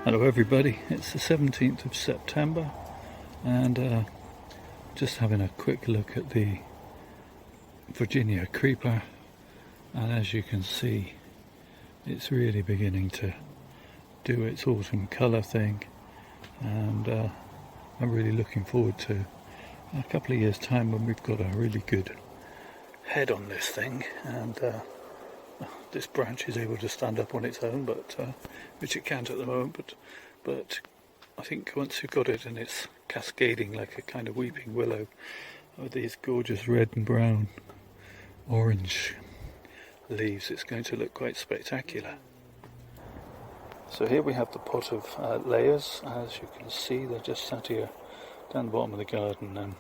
Hello everybody, it's the 17th of September and just having a quick look at the Virginia creeper, and as you can see it's really beginning to do its autumn colour thing, and I'm really looking forward to a couple of years time when we've got a really good head on this thing, and this branch is able to stand up on its own, but which it can't at the moment, but I think once you've got it and it's cascading like a kind of weeping willow with these gorgeous red and brown orange leaves, it's going to look quite spectacular. So here we have the pot of layers. As you can see, they're just sat here down the bottom of the garden and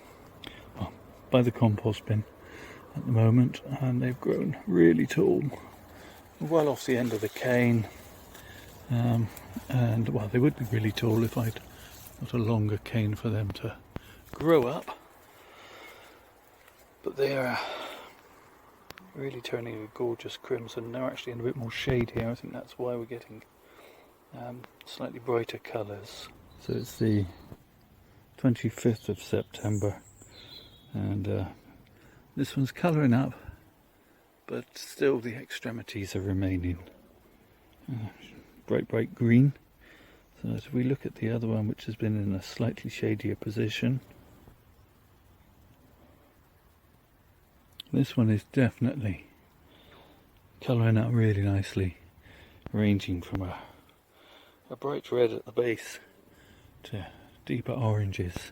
by the compost bin at the moment, and they've grown really tall, well off the end of the cane, and well, they would be really tall if I'd got a longer cane for them to grow up, but they're really turning a gorgeous crimson. They're actually in a bit more shade here. I think that's why we're getting slightly brighter colours. So it's the 25th of September, and this one's colouring up, but still the extremities are remaining bright green. So as we look at the other one, which has been in a slightly shadier position, this one is definitely colouring up really nicely, ranging from a bright red at the base to deeper oranges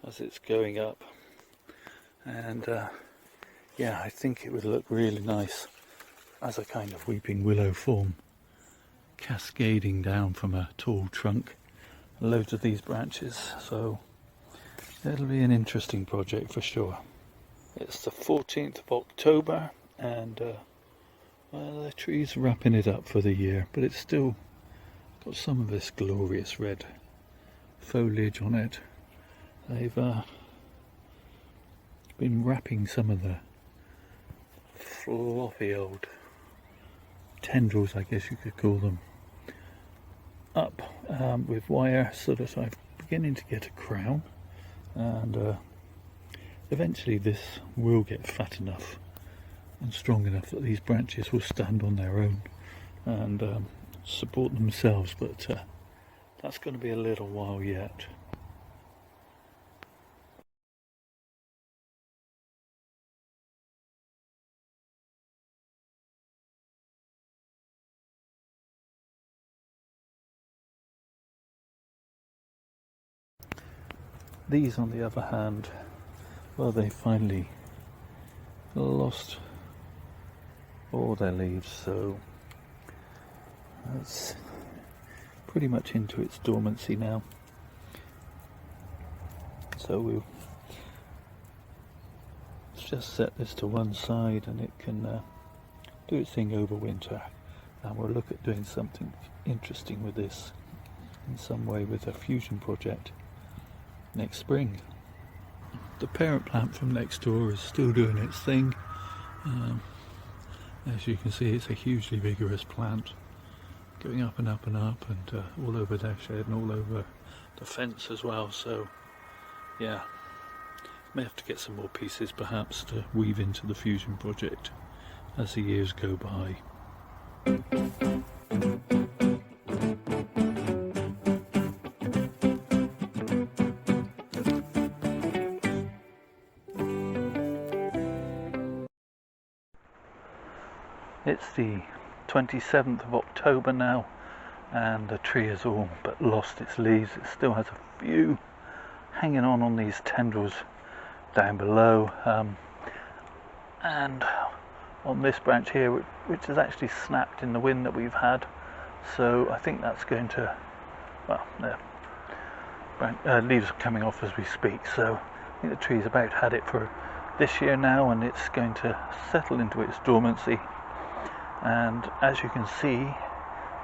as it's going up, and yeah, I think it would look really nice as a kind of weeping willow form, cascading down from a tall trunk, loads of these branches. So it'll be an interesting project for sure. It's the 14th of October, and well, the tree's wrapping it up for the year, but it's still got some of this glorious red foliage on it. They've been wrapping some of the floppy old tendrils, I guess you could call them, up with wire, so that I'm beginning to get a crown, and eventually this will get fat enough and strong enough that these branches will stand on their own and support themselves, but that's going to be a little while yet. These, on the other hand, well, they finally lost all their leaves, so it's pretty much into its dormancy now. So we'll just set this to one side and it can do its thing over winter, and we'll look at doing something interesting with this in some way with a fusion project next spring. The parent plant from next door is still doing its thing. As you can see, it's a hugely vigorous plant, going up and up and up, and all over their shed and all over the fence as well. So yeah, may have to get some more pieces perhaps to weave into the fusion project as the years go by. It's the 27th of October now, and the tree has all but lost its leaves. It still has a few hanging on these tendrils down below, and on this branch here, which has actually snapped in the wind that we've had. So I think that's going to, well, the leaves are coming off as we speak, so I think the tree's about had it for this year now, and it's going to settle into its dormancy. And as you can see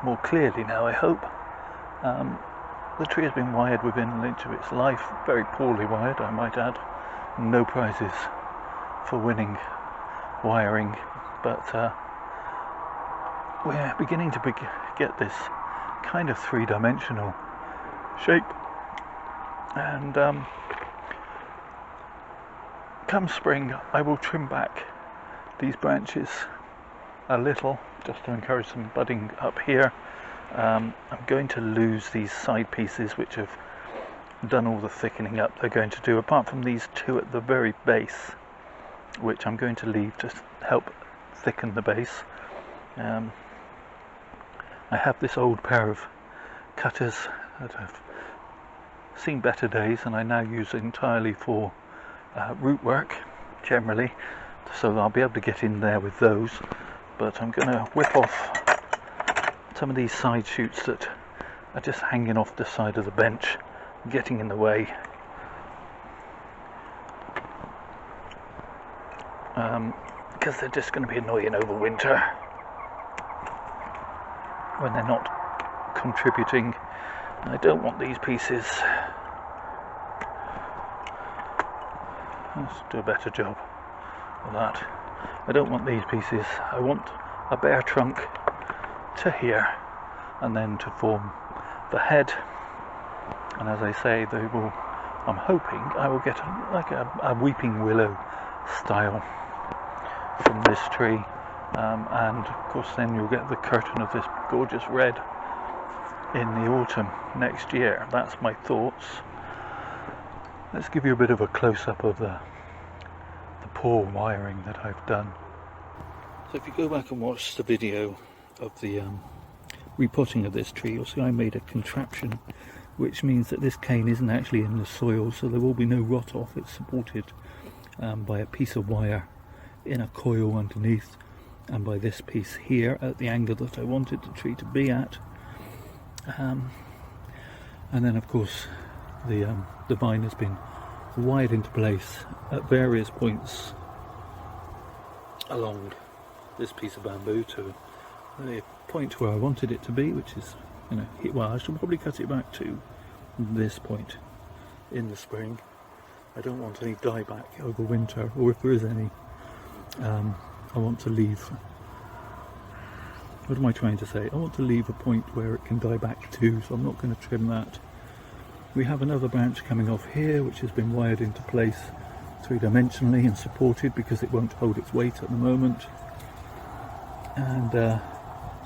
more clearly now, I hope, the tree has been wired within an inch of its life, very poorly wired, I might add. No prizes for winning wiring, but we're beginning to get this kind of three-dimensional shape, and come spring I will trim back these branches a little just to encourage some budding up here. I'm going to lose these side pieces which have done all the thickening up they're going to do, apart from these two at the very base, which I'm going to leave to help thicken the base. I have this old pair of cutters that have seen better days, and I now use entirely for root work generally, so I'll be able to get in there with those. But I'm going to whip off some of these side shoots that are just hanging off the side of the bench, getting in the way. Because they're just going to be annoying over winter when they're not contributing. I don't want these pieces. Let's do a better job of that. I don't want these pieces. I want a bare trunk to here, and then to form the head. And as I say, they will, I'm hoping I will get like a weeping willow style from this tree, and of course then you'll get the curtain of this gorgeous red in the autumn next year. That's my thoughts. Let's give you a bit of a close-up of the poor wiring that I've done. So if you go back and watch the video of the repotting of this tree, you'll see I made a contraption which means that this cane isn't actually in the soil, so there will be no rot off. It's supported by a piece of wire in a coil underneath, and by this piece here at the angle that I wanted the tree to be at. And then of course the vine has been wired into place at various points along this piece of bamboo to the point where I wanted it to be, which is, you know, well, I should probably cut it back to this point in the spring. I don't want any dieback over winter, or if there is any, I want to leave, what am I trying to say? I want to leave a point where it can die back to, so I'm not going to trim that. We have another branch coming off here which has been wired into place three-dimensionally and supported because it won't hold its weight at the moment. And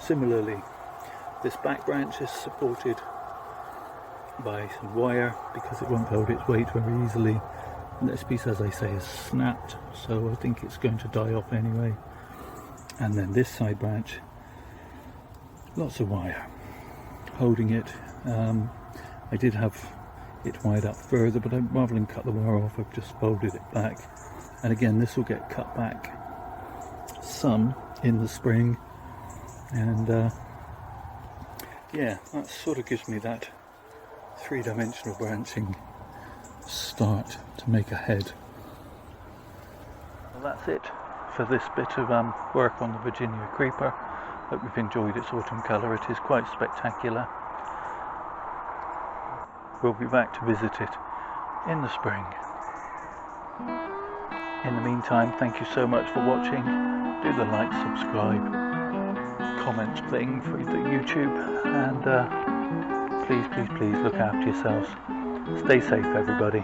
similarly, this back branch is supported by some wire because it won't hold its weight very easily. And this piece, as I say, is snapped, so I think it's going to die off anyway. And then this side branch, lots of wire holding it. I did have it wired up further, but rather than cut the wire off, I've just folded it back. And again, this will get cut back some in the spring, and yeah, that sort of gives me that three-dimensional branching start to make a head. Well, that's it for this bit of work on the Virginia creeper. Hope you've enjoyed its autumn colour. It is quite spectacular. We'll be back to visit it in the spring. In the meantime, thank you so much for watching. Do the like, subscribe, comment thing for the YouTube, and please look after yourselves. Stay safe, everybody.